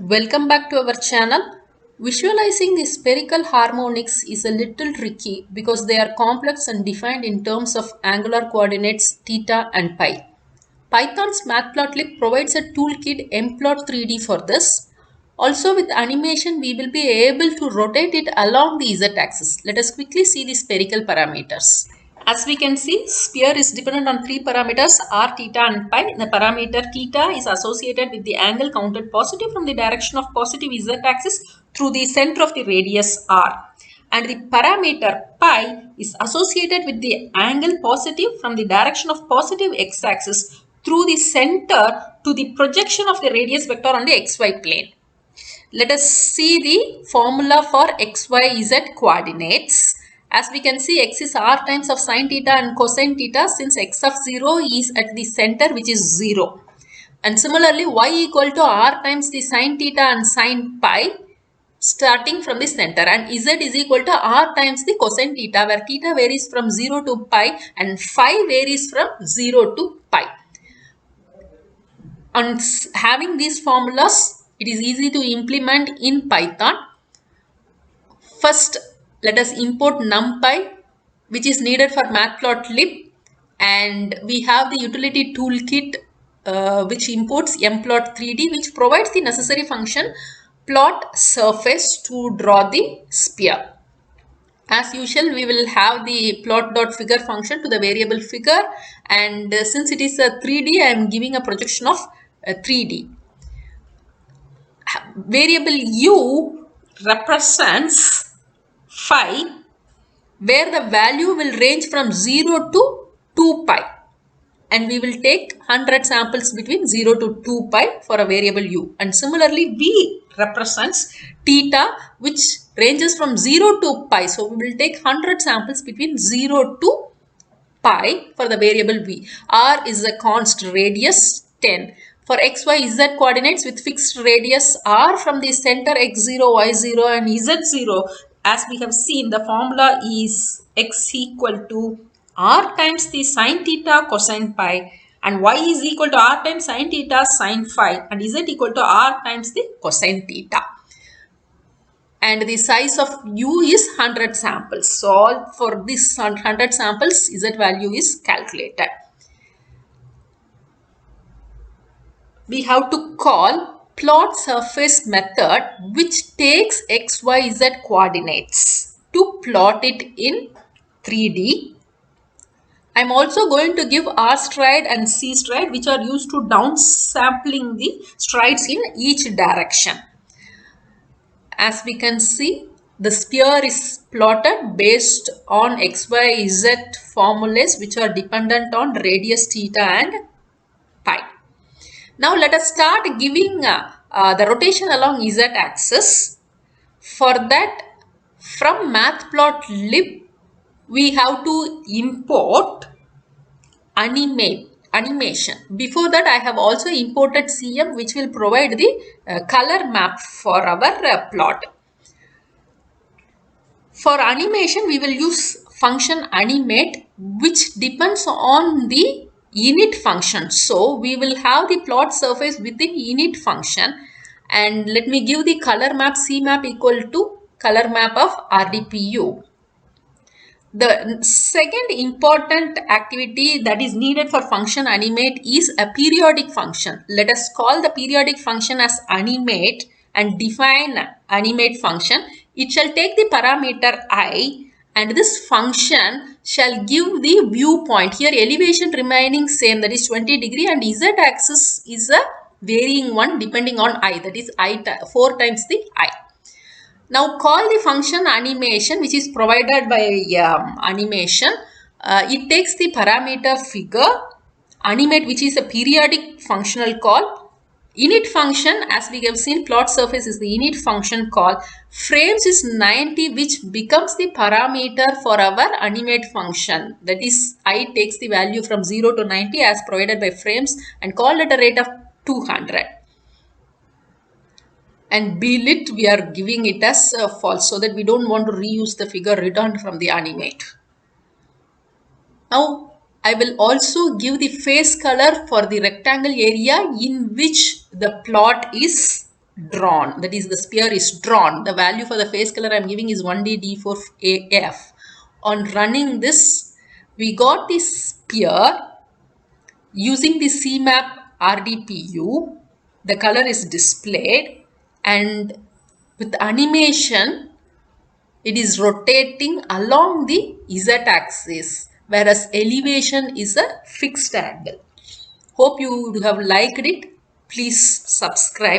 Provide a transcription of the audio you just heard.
Welcome back to our channel. Visualizing the spherical harmonics is a little tricky because they are complex and defined in terms of angular coordinates theta and pi. Python's Matplotlib provides a toolkit mplot3d for this. Also with animation we will be able to rotate it along the z-axis. Let us quickly see the spherical parameters. As we can see, sphere is dependent on three parameters r, theta and pi. The parameter theta is associated with the angle counted positive from the direction of positive z-axis through the center of the radius r. And the parameter pi is associated with the angle positive from the direction of positive x-axis through the center to the projection of the radius vector on the xy plane. Let us see the formula for xyz coordinates. As we can see, x is r times of sine theta and cosine theta since x of 0 is at the center, which is 0. And similarly, y equal to r times the sine theta and sine pi starting from the center, and z is equal to r times the cosine theta, where theta varies from 0 to pi and phi varies from 0 to pi. On having these formulas, it is easy to implement in Python. First, let us import NumPy, which is needed for Matplotlib, and we have the utility toolkit which imports mplot3d, which provides the necessary function plot surface to draw the sphere. As usual, we will have the plot.figure function to the variable figure, and since it is a 3D, I am giving a projection of 3D. Variable u represents phi, where the value will range from 0 to 2 pi, and we will take 100 samples between 0 to 2 pi for a variable u. And similarly, v represents theta, which ranges from 0 to pi, so we will take 100 samples between 0 to pi for the variable v. R is a constant, radius 10. For x, y, z coordinates with fixed radius r from the center x0, y0 and z0, as we have seen, the formula is x equal to r times the sine theta cosine pi, and y is equal to r times sine theta sine phi, and z equal to r times the cosine theta. And the size of u is 100 samples. So for this 100 samples, z value is calculated. We have to call plot surface method, which takes x, y, z coordinates to plot it in 3D. I am also going to give R stride and C stride, which are used to downsampling the strides in each direction. As we can see, the sphere is plotted based on x, y, z formulas, which are dependent on radius, theta and pi. Now let us start giving the rotation along z axis. For that, from Matplotlib, we have to import animation. Before that, I have also imported CM, which will provide the color map for our plot. For animation, we will use function animate, which depends on the init function. So we will have the plot surface within init function, and let me give the color map CMap equal to color map of RDPU. The second important activity that is needed for function animate is a periodic function. Let us call the periodic function as animate and define animate function. It shall take the parameter I, and this function shall give the viewpoint. Here elevation remaining same, that is 20 degree, and z axis is a varying one depending on I, that is I 4 times the I. Now call the function animation, which is provided by animation. It takes the parameter figure, animate, which is a periodic functional call. Init function, as we have seen, plot surface is the init function call. Frames is 90, which becomes the parameter for our animate function. That is, I takes the value from 0 to 90 as provided by frames and called at a rate of 200. And blit, we are giving it as false, so that we don't want to reuse the figure returned from the animate. Now I will also give the face color for the rectangle area in which the plot is drawn. That is, the sphere is drawn. The value for the phase color I'm giving is 1D D4AF. On running this, we got this sphere using the CMAP RDPU. The color is displayed, and with animation, it is rotating along the Z axis, whereas elevation is a fixed angle. Hope you have liked it. Please subscribe.